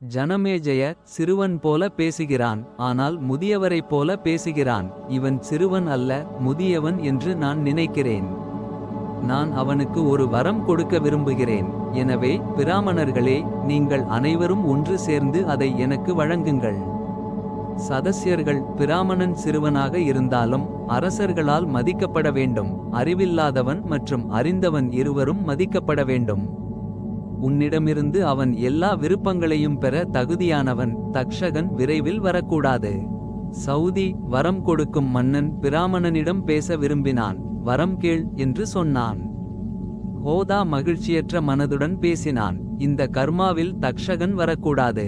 ஜனமேஜய சிறுவன் போல பேசுகிறான். ஆனால் முதியவரைப் போல பேசுகிறான். இவன் சிறுவன் அல்ல, முதியவன் என்று நான் நினைக்கிறேன். நான் அவனுக்கு ஒரு வரம் கொடுக்க விரும்புகிறேன். எனவே பிராமணர்களே, நீங்கள் அனைவரும் ஒன்று சேர்ந்து அதை எனக்கு வழங்குங்கள். சதஸ்யர்கள் பிராமணன் சிறுவனாக இருந்தாலும் அரசர்களால் மதிக்கப்பட வேண்டும். அறிவில்லாதவன் மற்றும் அறிந்தவன் இருவரும் மதிக்கப்பட வேண்டும். உன்னிடமிருந்து அவன் எல்லா விருப்பங்களையும் பெற தகுதியானவன். தக்ஷகன் விரைவில் வரக்கூடாது. சவுதி வரம் கொடுக்கும் மன்னன் பிராமணனிடம் பேச விரும்பினான். வரம் கேள் என்று சொன்னான். ஹோதா மகிழ்ச்சியற்ற மனதுடன் பேசினான். இந்த கர்மாவில் தக்ஷகன் வரக்கூடாது.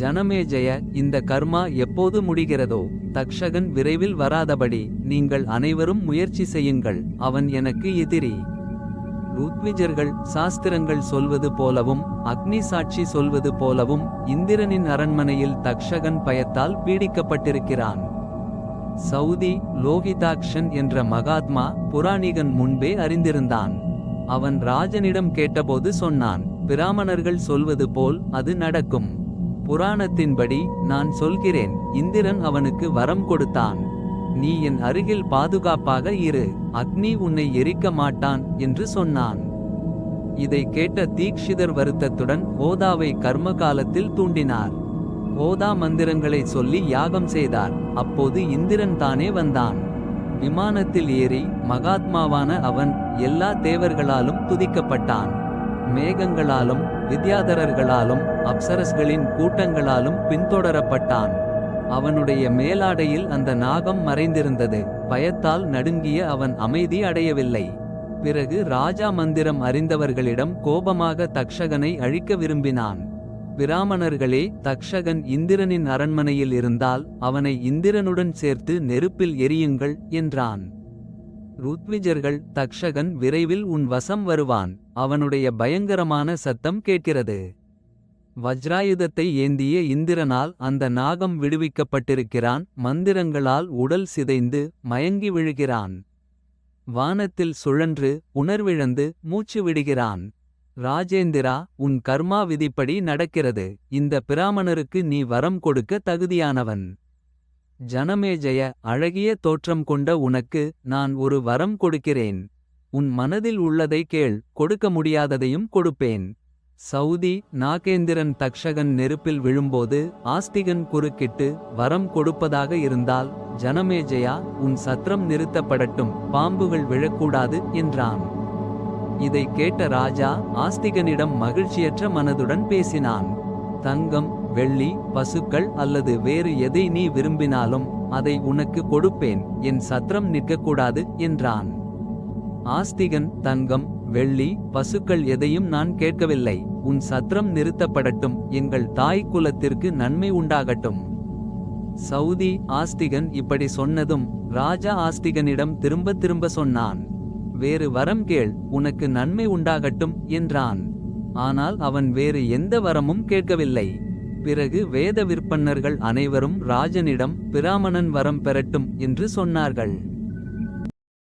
ஜனமேஜய, இந்த கர்மா எப்போது முடிகிறதோ தக்ஷகன் விரைவில் வராதபடி நீங்கள் அனைவரும் முயற்சி செய்யுங்கள். அவன் எனக்கு எதிரி. ருத்விஜர்கள் சாஸ்திரங்கள் சொல்வது போலவும் அக்னி சாட்சி சொல்வது போலவும் இந்திரனின் அரண்மனையில் தக்ஷகன் பயத்தால் பீடிக்கப்பட்டிருக்கிறான். சவுதி லோகிதாக்ஷன் என்ற மகாத்மா புராணிகன் முன்பே அறிந்திருந்தான். அவன் ராஜனிடம் கேட்டபோது சொன்னான், பிராமணர்கள் சொல்வது போல் அது நடக்கும். புராணத்தின்படி நான் சொல்கிறேன். இந்திரன் அவனுக்கு வரம் கொடுத்தான். நீ என் அருகில் பாதுகாப்பாக இரு, அக்னி உன்னை எரிக்க மாட்டான் என்று சொன்னான். இதை கேட்ட தீக்ஷிதர் வருத்தத்துடன் ஹோதாவை கர்ம காலத்தில் தூண்டினார். ஹோதா மந்திரங்களை சொல்லி யாகம் செய்தார். அப்போது இந்திரன் தானே வந்தான். விமானத்தில் ஏறி மகாத்மாவான அவன் எல்லா தேவர்களாலும் துதிக்கப்பட்டான். மேகங்களாலும் வித்யாதரர்களாலும் அப்சரஸ்களின் கூட்டங்களாலும் பின்தொடரப்பட்டான். அவனுடைய மேலாடையில் அந்த நாகம் மறைந்திருந்தது. பயத்தால் நடுங்கிய அவன் அமைதி அடையவில்லை. பிறகு ராஜா மந்திரம் அறிந்தவர்களிடம் கோபமாக தக்ஷகனை அழிக்க விரும்பினான். பிராமணர்களே, தக்ஷகன் இந்திரனின் அரண்மனையில் இருந்தால் அவனை இந்திரனுடன் சேர்த்து நெருப்பில் எரியுங்கள் என்றான். ருத்விஜர்கள், தக்ஷகன் விரைவில் உன் வசம் வருவான். அவனுடைய பயங்கரமான சத்தம் கேட்கிறது. வஜ்ராயுதத்தை ஏந்திய இந்திரனால் அந்த நாகம் விடுவிக்கப்பட்டிருக்கிறான். மந்திரங்களால் உடல் சிதைந்து மயங்கி விழுகிறான். வானத்தில் சுழன்று உணர்விழந்து மூச்சு விடுகிறான். ராஜேந்திரா, உன் கர்மா விதிப்படி நடக்கிறது. இந்த பிராமணருக்கு நீ வரம் கொடுக்க தகுதியானவன். ஜனமேஜய, அழகிய தோற்றம் கொண்ட உனக்கு நான் ஒரு வரம் கொடுக்கிறேன். உன் மனதில் உள்ளதை கேள், கொடுக்க முடியாததையும் கொடுப்பேன். சவுதி நாகேந்திரன் தக்ஷகன் நெருப்பில் விழும்போது ஆஸ்திகன் குறுக்கிட்டு வரம் கொடுப்பதாக இருந்தால், ஜனமேஜயா, உன் சத்திரம் நிறுத்தப்படட்டும், பாம்புகள் விழக்கூடாது என்றான். இதை கேட்ட ராஜா ஆஸ்திகனிடம் மகிழ்ச்சியற்ற மனதுடன் பேசினான். தங்கம், வெள்ளி, பசுக்கள் அல்லது வேறு எதை நீ விரும்பினாலும் அதை உனக்கு கொடுப்பேன். என் சத்திரம் நிற்கக்கூடாது என்றான். ஆஸ்திகன், தங்கம், வெள்ளி, பசுக்கள் எதையும் நான் கேட்கவில்லை. உன் சத்திரம் நிறுத்தப்படட்டும், எங்கள் தாய் குலத்திற்கு நன்மை உண்டாகட்டும். சவுதி ஆஸ்திகன் இப்படி சொன்னதும் ராஜா ஆஸ்திகனிடம் திரும்ப திரும்ப சொன்னான், வேறு வரம் கேள், உனக்கு நன்மை உண்டாகட்டும் என்றான். ஆனால் அவன் வேறு எந்த வரமும் கேட்கவில்லை. பிறகு வேத விற்பன்னர்கள் அனைவரும் ராஜனிடம் பிராமணன் வரம் பெறட்டும் என்று சொன்னார்கள்.